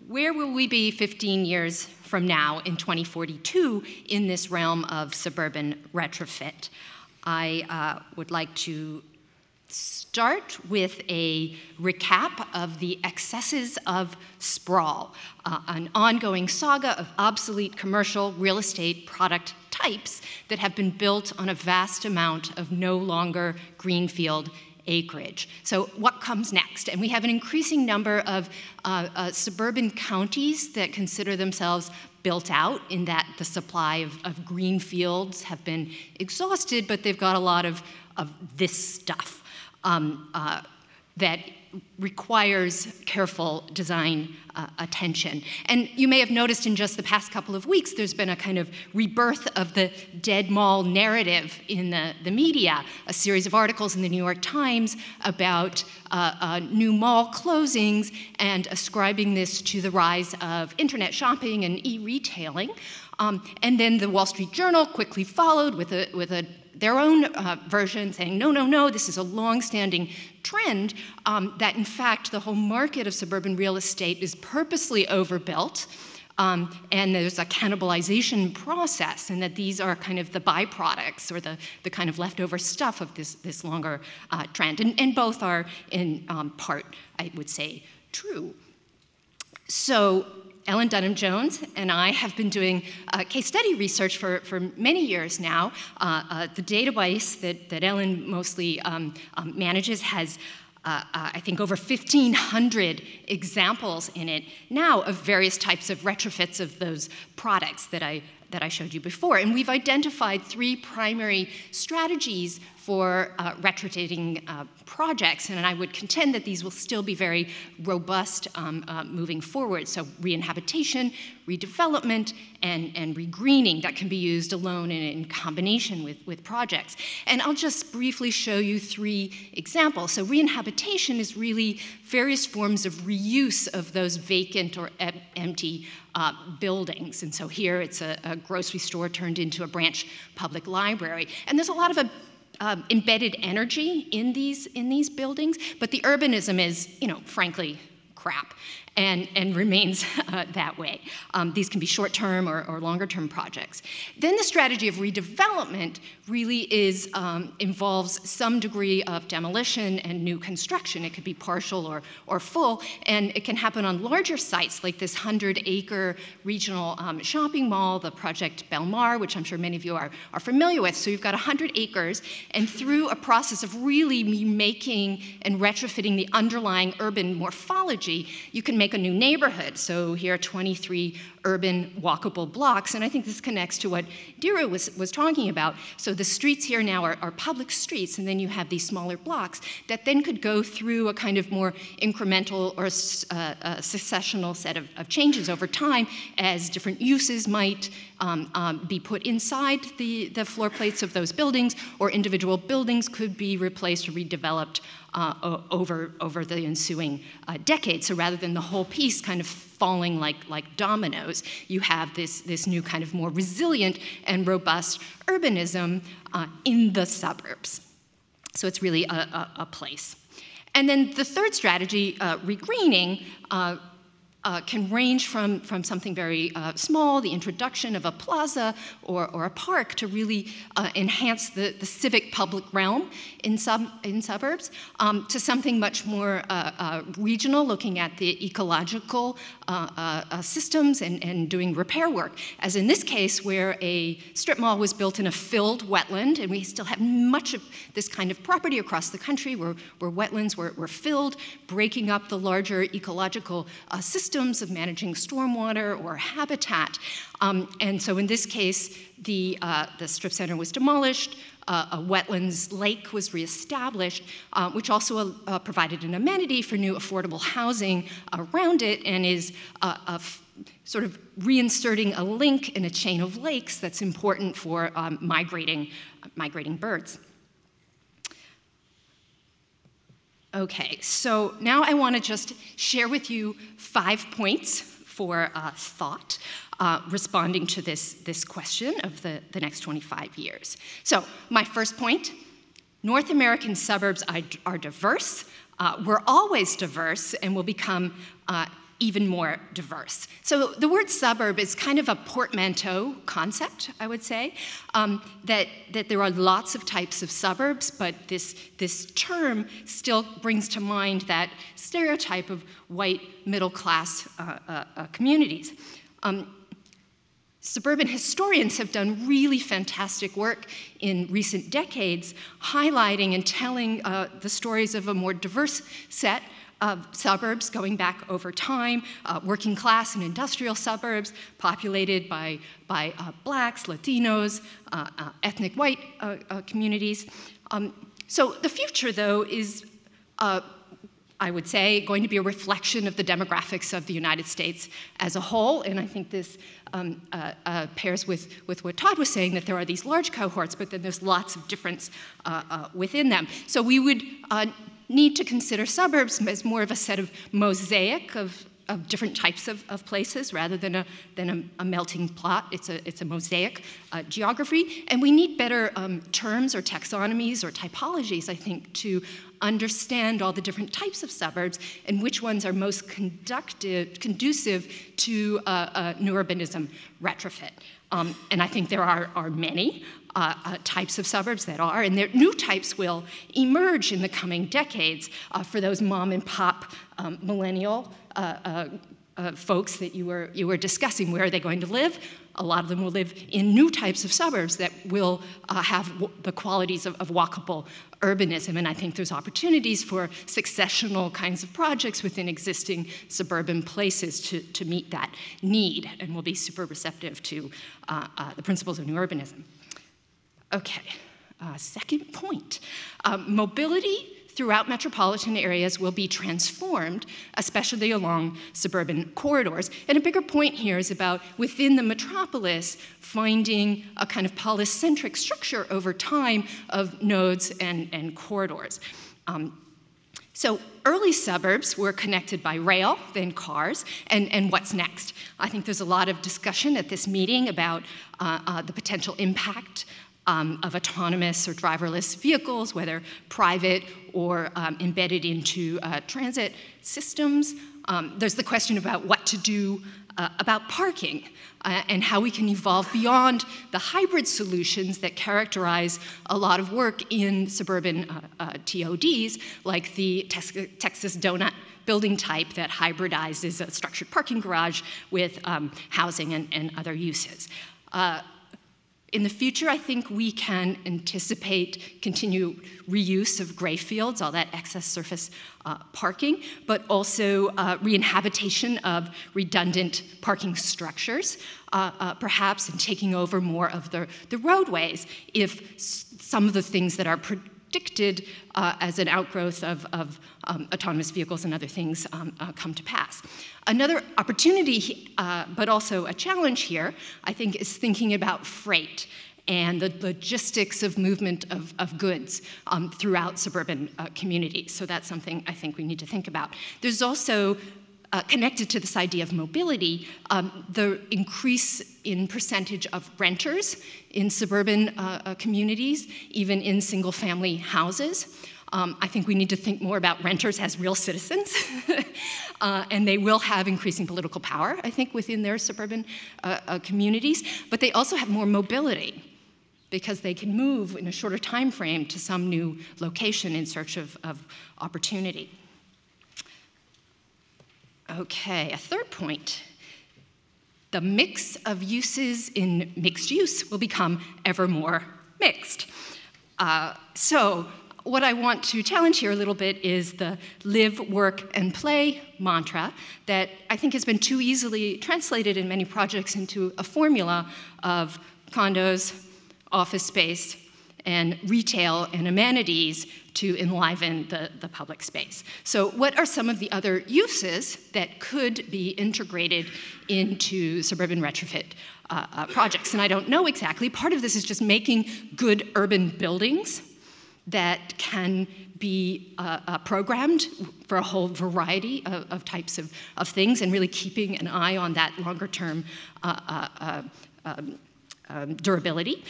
where will we be 15 years from now in 2042 in this realm of suburban retrofit? I would like to start with a recap of the excesses of sprawl, an ongoing saga of obsolete commercial real estate product types that have been built on a vast amount of no longer greenfield acreage. So what comes next? And we have an increasing number of suburban counties that consider themselves built out, in that the supply of green fields have been exhausted, but they've got a lot of this stuff that requires careful design attention. And you may have noticed in just the past couple of weeks, there's been a kind of rebirth of the dead mall narrative in the media, a series of articles in the New York Times about new mall closings and ascribing this to the rise of internet shopping and e-retailing. And then the Wall Street Journal quickly followed with their own version saying, no, no, no, this is a long-standing trend, that in fact the whole market of suburban real estate is purposely overbuilt, and there's a cannibalization process, and that these are kind of the byproducts or the kind of leftover stuff of this longer trend. And both are in part, I would say, true. So Ellen Dunham-Jones and I have been doing case study research for many years now. The database that Ellen mostly manages has, I think, over 1,500 examples in it now of various types of retrofits of those products that I showed you before. And we've identified 3 primary strategies for retrofitting projects, and I would contend that these will still be very robust moving forward. So reinhabitation, redevelopment, and regreening that can be used alone and in combination with projects. And I'll just briefly show you 3 examples. So reinhabitation is really various forms of reuse of those vacant or empty buildings. And so here it's a grocery store turned into a branch public library. And there's a lot of embedded energy in these buildings, but the urbanism is, frankly, crap, and remains that way. These can be short-term or longer-term projects. Then the strategy of redevelopment really involves some degree of demolition and new construction. It could be partial or full, and it can happen on larger sites like this 100-acre regional shopping mall, the project Belmar, which I'm sure many of you are familiar with. So you've got 100 acres, and through a process of really making and retrofitting the underlying urban morphology, you can make a new neighborhood. So here are 23 urban walkable blocks, and I think this connects to what Dira was talking about. So the streets here now are public streets, and then you have these smaller blocks that then could go through a kind of more incremental or successional set of changes over time as different uses might be put inside the floor plates of those buildings, or individual buildings could be replaced or redeveloped over the ensuing decades. So rather than the whole piece kind of falling like dominoes, you have this new kind of more resilient and robust urbanism in the suburbs. So it's really a place. And then the third strategy, regreening, can range from something very small, the introduction of a plaza or a park, to really enhance the civic public realm in suburbs, to something much more regional, looking at the ecological systems and doing repair work. As in this case, where a strip mall was built in a filled wetland, and we still have much of this kind of property across the country where wetlands were filled, breaking up the larger ecological systems of managing stormwater or habitat. And so in this case, the strip center was demolished, a wetlands lake was reestablished, which also provided an amenity for new affordable housing around it, and is sort of reinserting a link in a chain of lakes that's important for migrating birds. Okay, so now I want to just share with you 5 points for thought responding to this question of the next 25 years. So my first point, North American suburbs are diverse. We're always diverse and will become even more diverse. So the word suburb is kind of a portmanteau concept, I would say, that there are lots of types of suburbs, but this term still brings to mind that stereotype of white middle-class communities. Suburban historians have done really fantastic work in recent decades highlighting and telling the stories of a more diverse set of suburbs going back over time, working class and industrial suburbs populated by blacks, Latinos, ethnic white communities. So the future, though, is I would say, going to be a reflection of the demographics of the United States as a whole, and I think this pairs with what Todd was saying, that there are these large cohorts, but then there's lots of difference within them. So we would need to consider suburbs as more of a set of mosaic of different types of places rather than a melting pot. It's a mosaic geography, and we need better terms or taxonomies or typologies, I think, to understand all the different types of suburbs and which ones are most conducive to new urbanism retrofit. And I think there are many types of suburbs that are, and new types will emerge in the coming decades for those mom and pop millennial folks that you were discussing. Where are they going to live? A lot of them will live in new types of suburbs that will have the qualities of walkable urbanism, and I think there's opportunities for successional kinds of projects within existing suburban places to meet that need, and will be super receptive to the principles of new urbanism. Okay, second point. Mobility throughout metropolitan areas will be transformed, especially along suburban corridors. And a bigger point here is about, within the metropolis, finding a kind of polycentric structure over time of nodes and corridors. So early suburbs were connected by rail, then cars, and what's next? I think there's a lot of discussion at this meeting about the potential impact of autonomous or driverless vehicles, whether private or embedded into transit systems. There's the question about what to do about parking and how we can evolve beyond the hybrid solutions that characterize a lot of work in suburban TODs, like the Texas donut building type that hybridizes a structured parking garage with housing and other uses. In the future, I think we can anticipate continued reuse of gray fields, all that excess surface parking, but also reinhabitation of redundant parking structures, perhaps, and taking over more of the roadways if some of the things that are predicted as an outgrowth of autonomous vehicles and other things come to pass. Another opportunity, but also a challenge here, I think, is thinking about freight and the logistics of movement of goods throughout suburban communities. So that's something I think we need to think about. There's also, connected to this idea of mobility, the increase in percentage of renters in suburban communities, even in single-family houses. I think we need to think more about renters as real citizens, and they will have increasing political power, I think, within their suburban communities, but they also have more mobility because they can move in a shorter time frame to some new location in search of opportunity. Okay, a third point. The mix of uses in mixed use will become ever more mixed. So what I want to challenge here a little bit is the live, work, and play mantra that I think has been too easily translated in many projects into a formula of condos, office space, and retail and amenities to enliven the public space. So what are some of the other uses that could be integrated into suburban retrofit projects? And I don't know exactly. Part of this is just making good urban buildings that can be programmed for a whole variety of types of things, and really keeping an eye on that longer term durability.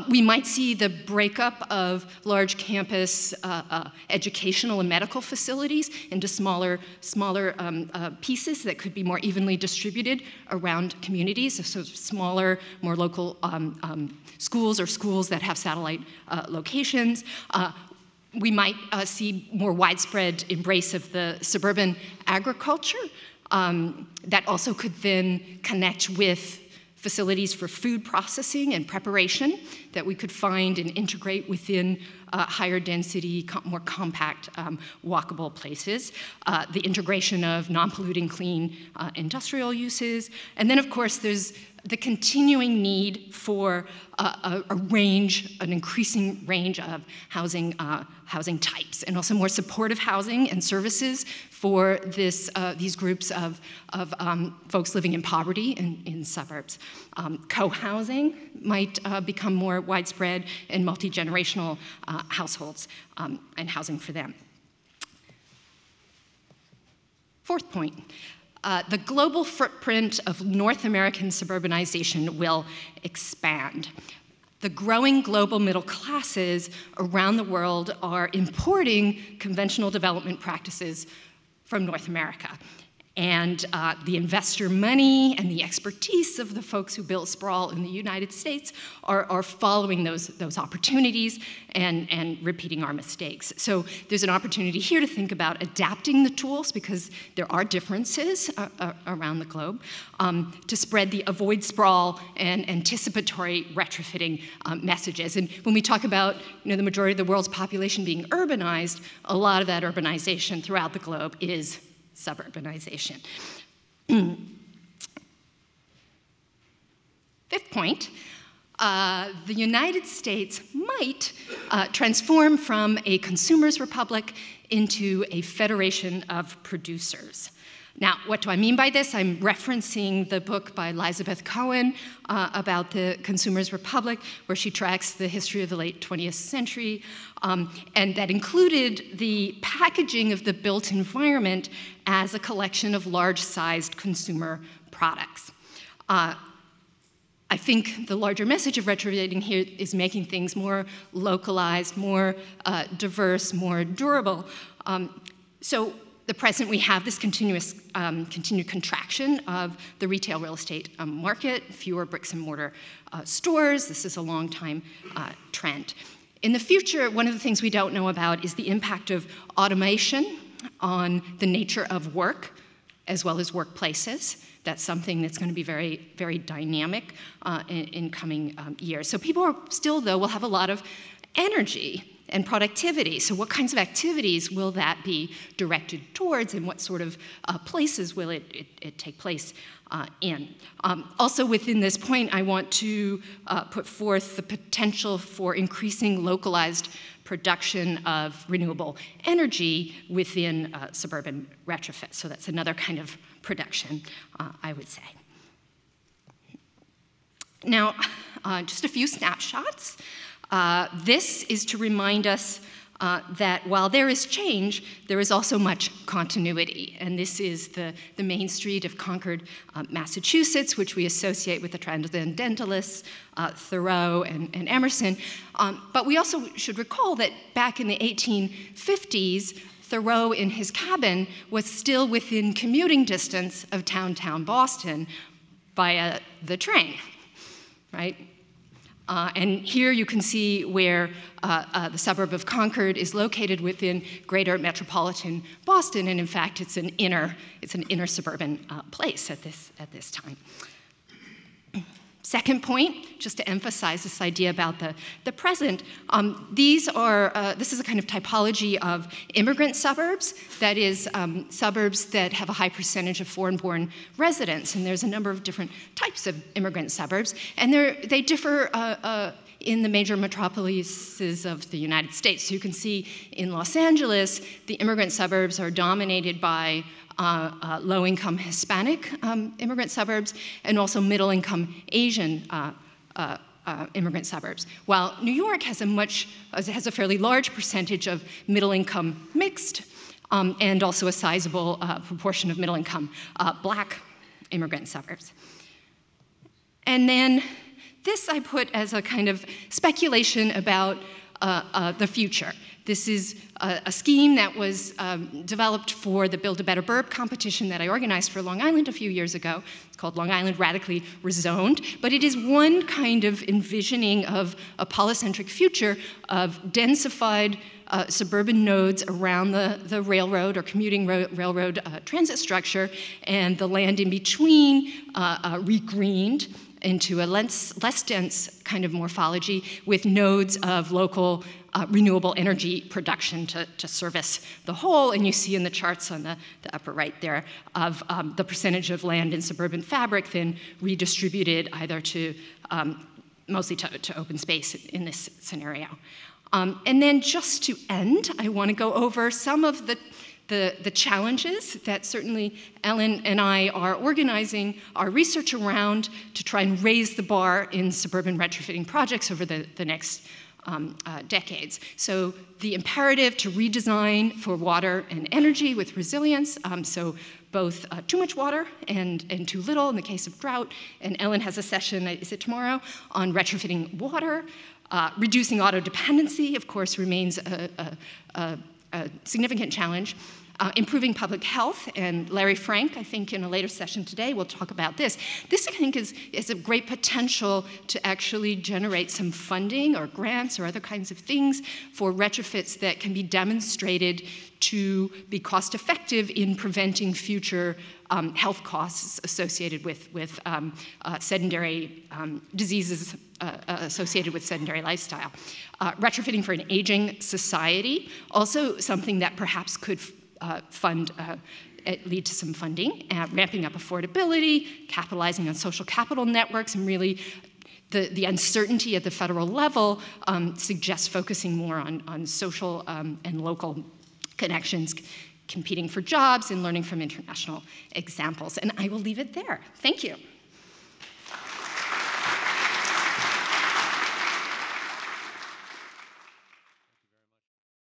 We might see the breakup of large campus educational and medical facilities into smaller pieces that could be more evenly distributed around communities, so smaller, more local schools or schools that have satellite locations. We might see more widespread embrace of the suburban agriculture that also could then connect with facilities for food processing and preparation that we could find and integrate within higher density, more compact, walkable places. The integration of non-polluting, clean industrial uses. And then, of course, there's the continuing need for an increasing range of housing types, and also more supportive housing and services for these groups of folks living in poverty in suburbs. Co-housing might become more widespread in multi-generational households and housing for them. Fourth point. The global footprint of North American suburbanization will expand. The growing global middle classes around the world are importing conventional development practices from North America. And the investor money and the expertise of the folks who built sprawl in the United States are following those opportunities and repeating our mistakes. So there's an opportunity here to think about adapting the tools, because there are differences around the globe, to spread the avoid sprawl and anticipatory retrofitting messages. And when we talk about the majority of the world's population being urbanized, a lot of that urbanization throughout the globe is suburbanization. Fifth point, the United States might transform from a consumer's republic into a federation of producers. Now, what do I mean by this? I'm referencing the book by Elizabeth Cohen about the Consumer's Republic, where she tracks the history of the late 20th century, and that included the packaging of the built environment as a collection of large-sized consumer products. I think the larger message of retrofitting here is making things more localized, more diverse, more durable. So the present, we have this continued contraction of the retail real estate market, fewer bricks and mortar stores. This is a long time trend. In the future, one of the things we don't know about is the impact of automation on the nature of work, as well as workplaces. That's something that's going to be very, very dynamic in coming years. So people are still, though, will have a lot of energy and productivity. So what kinds of activities will that be directed towards, and what sort of places will it take place in? Also within this point, I want to put forth the potential for increasing localized production of renewable energy within suburban retrofits. So that's another kind of production, I would say. Now, just a few snapshots. This is to remind us that while there is change, there is also much continuity. And this is the main street of Concord, Massachusetts, which we associate with the transcendentalists, Thoreau and Emerson. But we also should recall that back in the 1850s, Thoreau in his cabin was still within commuting distance of downtown Boston via the train, right? And here you can see where the suburb of Concord is located within greater metropolitan Boston, and in fact, it's an inner suburban place at this time. Second point, just to emphasize this idea about the present, this is a kind of typology of immigrant suburbs, that is, suburbs that have a high percentage of foreign-born residents, and there's a number of different types of immigrant suburbs, and they differ in the major metropolises of the United States. So you can see in Los Angeles, the immigrant suburbs are dominated by low-income Hispanic immigrant suburbs, and also middle-income Asian immigrant suburbs. While New York has a fairly large percentage of middle-income mixed, and also a sizable proportion of middle-income Black immigrant suburbs. And then this I put as a kind of speculation about the future. This is a scheme that was developed for the Build a Better Burb competition that I organized for Long Island a few years ago. It's called Long Island Radically Rezoned, but it is one kind of envisioning of a polycentric future of densified suburban nodes around the railroad or commuting railroad transit structure, and the land in between regreened into a less dense kind of morphology with nodes of local renewable energy production to service the whole. And you see in the charts on the upper right there of the percentage of land in suburban fabric then redistributed either to mostly to open space in this scenario. And then just to end, I want to go over some of the challenges that certainly Ellen and I are organizing our research around to try and raise the bar in suburban retrofitting projects over the next decades. So the imperative to redesign for water and energy with resilience, so both too much water and too little in the case of drought. And Ellen has a session, is it tomorrow, on retrofitting water. Reducing auto dependency, of course, remains a significant challenge. Improving public health, and Larry Frank, I think in a later session today, will talk about this. This, I think, is a great potential to actually generate some funding or grants or other kinds of things for retrofits that can be demonstrated to be cost-effective in preventing future health costs associated with sedentary diseases associated with sedentary lifestyle. Retrofitting for an aging society, also something that perhaps could lead to some funding, ramping up affordability, capitalizing on social capital networks, and really the uncertainty at the federal level suggests focusing more on social and local connections, competing for jobs, and learning from international examples. And I will leave it there. Thank you.